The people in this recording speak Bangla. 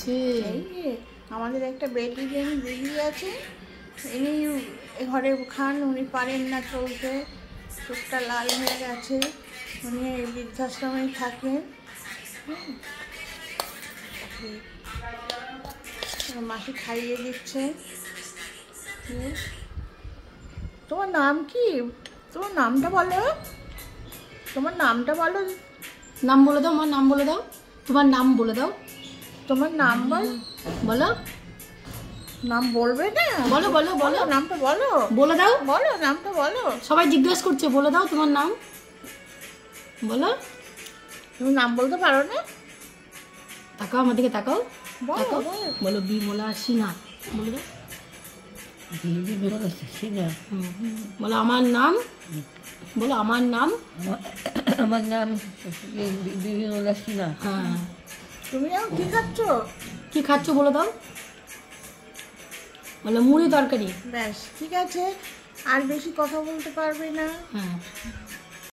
হচ্ছে? এই আমাদের একটা বেবি আছে, ইনি ঘরে খান, উনি পারেন না চলতে, চোখটা লাল হয়ে গেছে, উনি বৃদ্ধাশ্রমে থাকেন। মাসি খাইয়ে দিচ্ছে। তোমার নাম কি? তোমার নামটা বলো, তোমার নামটা বলো। নাম বলে দাও, আমার নাম বলে দাও, তোমার নাম বলে দাও। তোমার নাম বলো। নাম বলবে না? বলো বলো বলো, নামটা বলো, বলে দাও, বলো নামটা বলো। সবাই জিজ্ঞেস করছে, বলে দাও তোমার নাম বলো। তুমি নাম বলতে পারো না? তাকাও আমার দিকে, তাকাও, বলো বলো বিমলা সিনহা, বলে দাও। বলো আমার নাম, বলো আমার নাম, আমার নাম বিমলা সিনহা। হ্যাঁ। তুমি কি খাচ্ছ? কি খাচ্ছ বলে দাও। বলো মুড়ি তরকারি। ব্যাস ঠিক আছে, আর বেশি কথা বলতে পারবে না। হ্যাঁ।